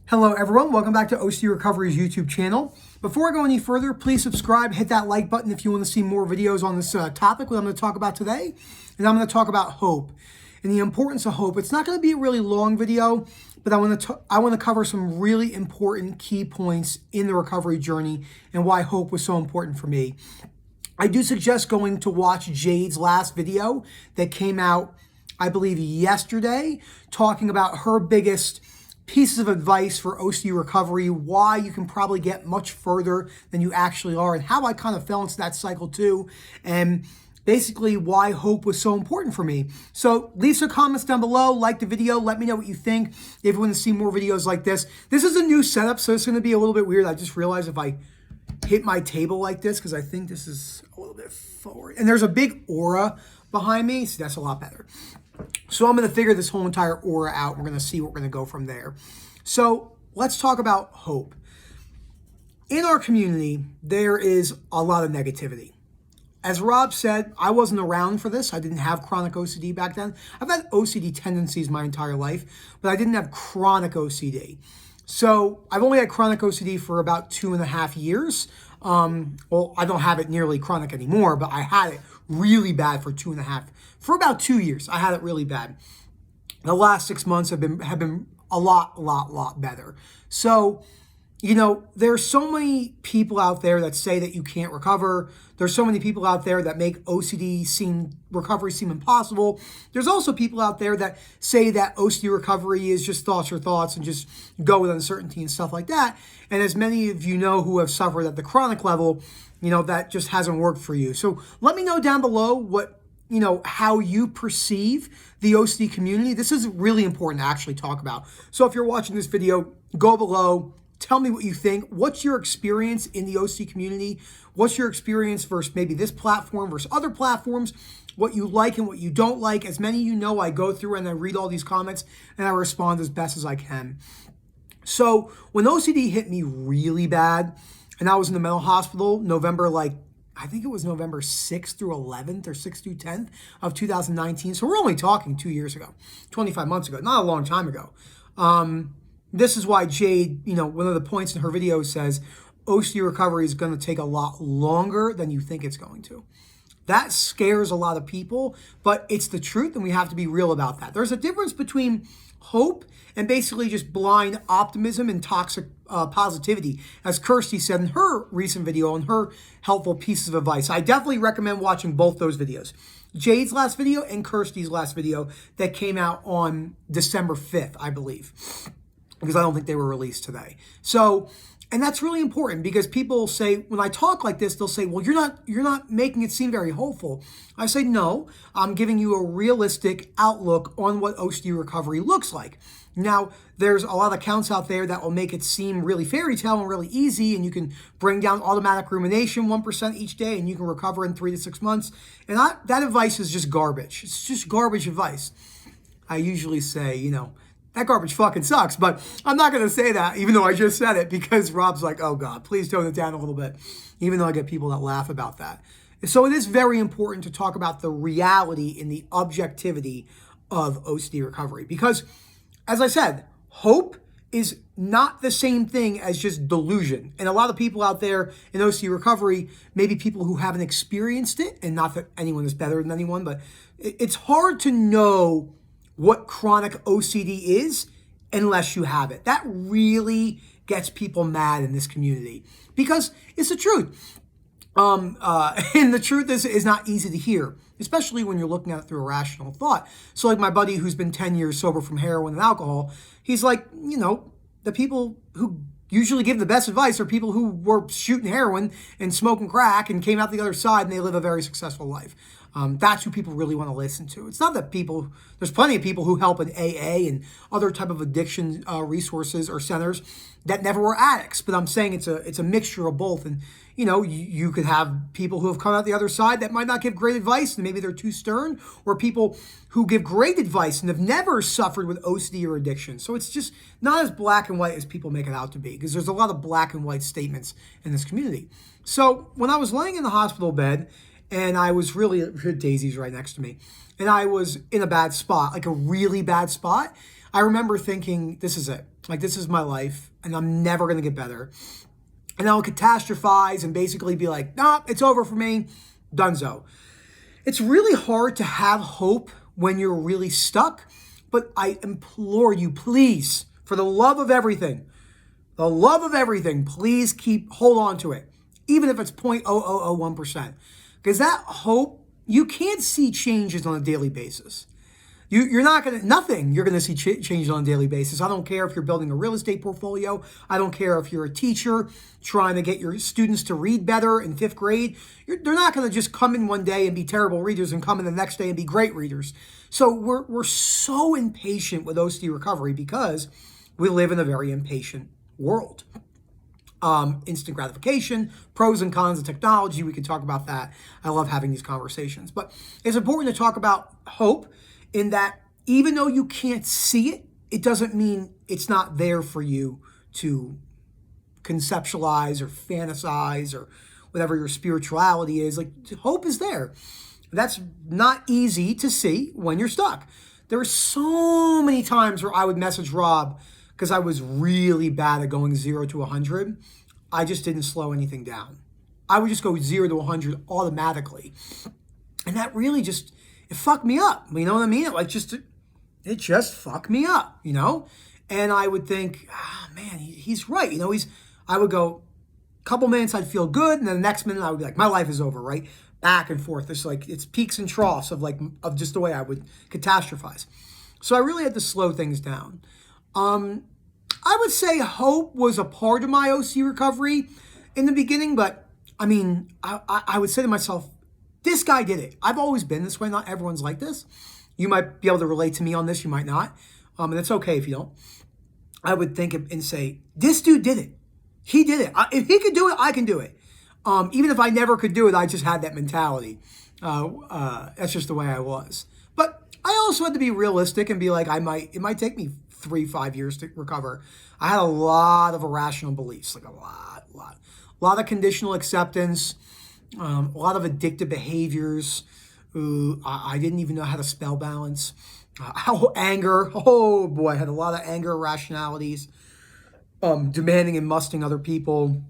Hello everyone, welcome back to OCD Recovery's YouTube channel. Before I go any further, please subscribe, hit that like button if you want to see more videos on this topic, what I'm going to talk about today. And I'm going to talk about hope and the importance of hope. It's not going to be a really long video, but I want to cover some really important key points in the recovery journey and why hope was so important for me. I do suggest going to watch Jade's last video that came out, I believe, yesterday, talking about her biggest pieces of advice for OCD recovery, why you can probably get much further than you actually are, and how I kind of fell into that cycle too, and basically why hope was so important for me. So leave some comments down below, like the video, let me know what you think. If you want to see more videos like this. This is a new setup, so it's going to be a little bit weird. I just realized if I hit my table like this, because I think this is a little bit forward, and there's a big aura behind me, so that's a lot better. So I'm going to figure this whole entire aura out. We're going to see where we're going to go from there. So let's talk about hope. In our community, there is a lot of negativity. As Rob said, I wasn't around for this. I didn't have chronic OCD back then. I've had OCD tendencies my entire life, but I didn't have chronic OCD. So I've only had chronic OCD for about 2.5 years. Well, I don't have it nearly chronic anymore, but I had it really bad for for about 2 years. I had it really bad. The last 6 months have been a lot better. So, you know, there's so many people out there that say that you can't recover. There's so many people out there that make recovery seem impossible. There's also people out there that say that OCD recovery is just thoughts or thoughts and just go with uncertainty and stuff like that. And as many of you know who have suffered at the chronic level, you know, that just hasn't worked for you. So let me know down below how you perceive the OCD community. This is really important to actually talk about. So if you're watching this video, go below. Tell me what you think. What's your experience in the OCD community? What's your experience versus maybe this platform versus other platforms? What you like and what you don't like. As many of you know, I go through and I read all these comments and I respond as best as I can. So when OCD hit me really bad, and I was in the mental hospital November, I think it was November 6th through 11th or 6th through 10th of 2019. So we're only talking 2 years ago, 25 months ago, not a long time ago. This is why Jade, one of the points in her video says OCD recovery is going to take a lot longer than you think it's going to. That scares a lot of people, but it's the truth, and we have to be real about that. There's a difference between hope and basically just blind optimism and toxic positivity, as Kirsty said in her recent video on her helpful pieces of advice. I definitely recommend watching both those videos. Jade's last video and Kirsty's last video that came out on December 5th, I believe, because I don't think they were released today. So, and that's really important because people say, when I talk like this, they'll say, well, you're not making it seem very hopeful. I say, no, I'm giving you a realistic outlook on what OCD recovery looks like. Now, there's a lot of accounts out there that will make it seem really fairy tale and really easy, and you can bring down automatic rumination 1% each day, and you can recover in 3 to 6 months. And that advice is just garbage. It's just garbage advice. I usually say, that garbage fucking sucks, but I'm not going to say that, even though I just said it, because Rob's like, oh God, please tone it down a little bit, even though I get people that laugh about that. So it is very important to talk about the reality and the objectivity of OCD recovery, because, as I said, hope is not the same thing as just delusion. And a lot of people out there in OCD recovery, maybe people who haven't experienced it, and not that anyone is better than anyone, but it's hard to know what chronic OCD is unless you have it. That really gets people mad in this community because it's the truth. And the truth is not easy to hear, especially when you're looking at it through a rational thought. So like my buddy who's been 10 years sober from heroin and alcohol, he's like, the people who usually give the best advice are people who were shooting heroin and smoking crack and came out the other side and they live a very successful life. That's who people really want to listen to. It's not that there's plenty of people who help in AA and other type of addiction resources or centers that never were addicts. But I'm saying it's a mixture of both. And, you could have people who have come out the other side that might not give great advice and maybe they're too stern, or people who give great advice and have never suffered with OCD or addiction. So it's just not as black and white as people make it out to be, because there's a lot of black and white statements in this community. So when I was laying in the hospital bed, and I was Daisy's right next to me, and I was in a bad spot, like a really bad spot, I remember thinking, this is it. Like, this is my life, and I'm never going to get better. And I'll catastrophize and basically be like, nah, it's over for me, dunzo. It's really hard to have hope when you're really stuck, but I implore you, please, for the love of everything, please hold on to it, even if it's 0.0001%. Because that hope, you can't see changes on a daily basis. You're not going to, nothing you're going to see changes on a daily basis. I don't care if you're building a real estate portfolio. I don't care if you're a teacher trying to get your students to read better in 5th grade. They're not going to just come in one day and be terrible readers and come in the next day and be great readers. So we're so impatient with OCD recovery because we live in a very impatient world. Instant gratification, pros and cons of technology. We can talk about that. I love having these conversations. But it's important to talk about hope, in that even though you can't see it, it doesn't mean it's not there for you to conceptualize or fantasize or whatever your spirituality is. Like, hope is there. That's not easy to see when you're stuck. There were so many times where I would message Rob because I was really bad at going 0 to 100. I just didn't slow anything down. I would just go 0 to 100 automatically. And that really just, it fucked me up. You know what I mean? It just fucked me up, you know? And I would think, man, he's right. You know, I would go, a couple minutes I'd feel good, and then the next minute I would be like, my life is over, right? Back and forth. It's peaks and troughs of just the way I would catastrophize. So I really had to slow things down. I would say hope was a part of my OC recovery in the beginning, but I mean, I would say to myself, this guy did it. I've always been this way. Not everyone's like this. You might be able to relate to me on this. You might not. And it's okay if you don't. I would think and say, this dude did it. He did it. If he could do it, I can do it. Even if I never could do it, I just had that mentality. That's just the way I was. But I also had to be realistic and be like, it might take me 3-5 years to recover. I had a lot of irrational beliefs, like a lot of conditional acceptance, a lot of addictive behaviors. I didn't even know how to spell balance. Anger. Oh boy, I had a lot of anger irrationalities, demanding and musting other people.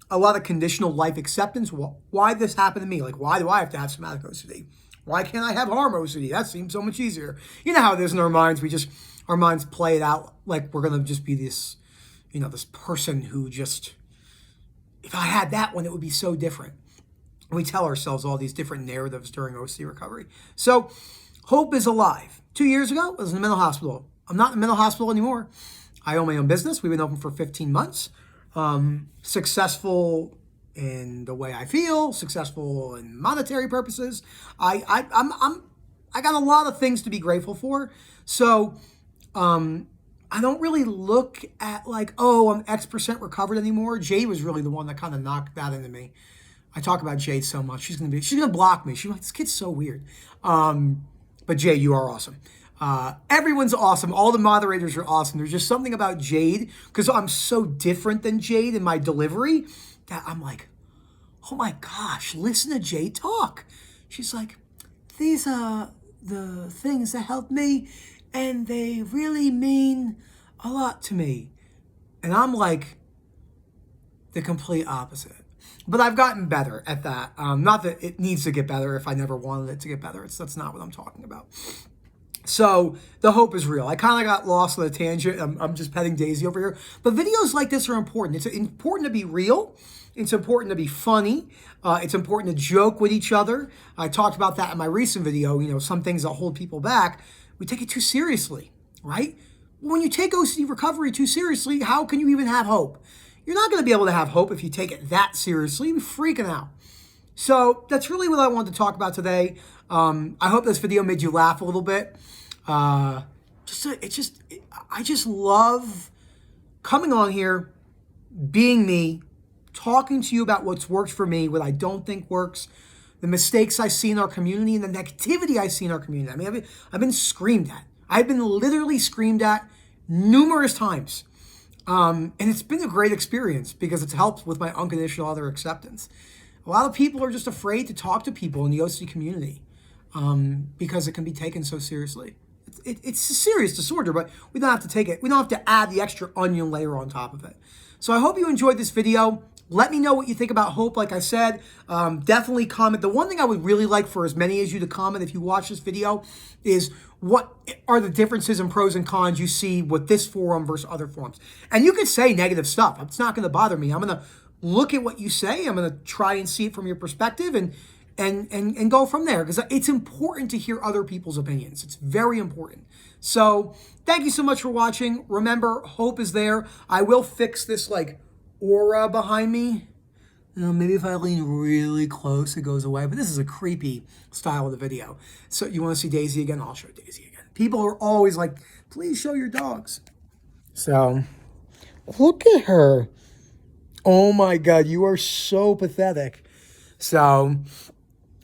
A lot of conditional life acceptance. Why this happened to me? Like, why do I have to have somatic OCD? Why can't I have harm OCD? That seems so much easier. You know how it is in our minds. Our minds play it out like we're going to just be this, this person who just, if I had that one, it would be so different. We tell ourselves all these different narratives during OCD recovery. So hope is alive. 2 years ago, I was in a mental hospital. I'm not in a mental hospital anymore. I own my own business. We've been open for 15 months. Successful in the way I feel, successful in monetary purposes. I got a lot of things to be grateful for. So I don't really look at like, oh, I'm X% recovered anymore. Jade was really the one that kind of knocked that into me. I talk about Jade so much. She's gonna block me. She's like, this kid's so weird. But Jade, you are awesome. Everyone's awesome. All the moderators are awesome. There's just something about Jade, because I'm so different than Jade in my delivery, that I'm like, oh my gosh, listen to Jade talk. She's like, these are the things that helped me, and they really mean a lot to me. And I'm like the complete opposite. But I've gotten better at that. Not that it needs to get better if I never wanted it to get better. That's not what I'm talking about. So the hope is real. I kind of got lost on a tangent. I'm just petting Daisy over here. But videos like this are important. It's important to be real. It's important to be funny. It's important to joke with each other. I talked about that in my recent video. Some things that hold people back, we take it too seriously, right? When you take OCD recovery too seriously, how can you even have hope? You're not going to be able to have hope if you take it that seriously. You'll be freaking out. So that's really what I wanted to talk about today. I hope this video made you laugh a little bit. I just love coming on here, being me, talking to you about what's worked for me, what I don't think works, the mistakes I see in our community, and the negativity I see in our community. I mean, I've been screamed at. I've been literally screamed at numerous times. And it's been a great experience because it's helped with my unconditional other acceptance. A lot of people are just afraid to talk to people in the OCD community because it can be taken so seriously. it's a serious disorder, but we don't have to take it. We don't have to add the extra onion layer on top of it. So I hope you enjoyed this video. Let me know what you think about hope. Like I said, definitely comment. The one thing I would really like for as many as you to comment if you watch this video is what are the differences and pros and cons you see with this forum versus other forums. And you could say negative stuff. It's not going to bother me. I'm going to look at what you say. I'm going to try and see it from your perspective and go from there, because it's important to hear other people's opinions. It's very important. So thank you so much for watching. Remember, hope is there. I will fix this like aura behind me. You know, maybe if I lean really close, it goes away. But this is a creepy style of the video. So you want to see Daisy again? I'll show Daisy again. People are always like, please show your dogs. So look at her. Oh my God, you are so pathetic. So,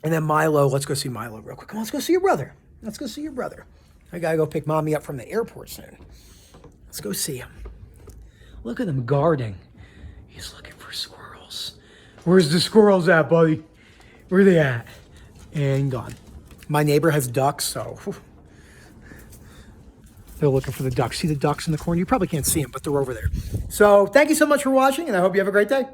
and then Milo, let's go see Milo real quick. Come on, let's go see your brother. Let's go see your brother. I gotta go pick mommy up from the airport soon. Let's go see him. Look at him guarding. He's looking for squirrels. Where's the squirrels at, buddy? Where are they at? And gone. My neighbor has ducks, so they're looking for the ducks. See the ducks in the corner? You probably can't see them, but they're over there. So thank you so much for watching, and I hope you have a great day.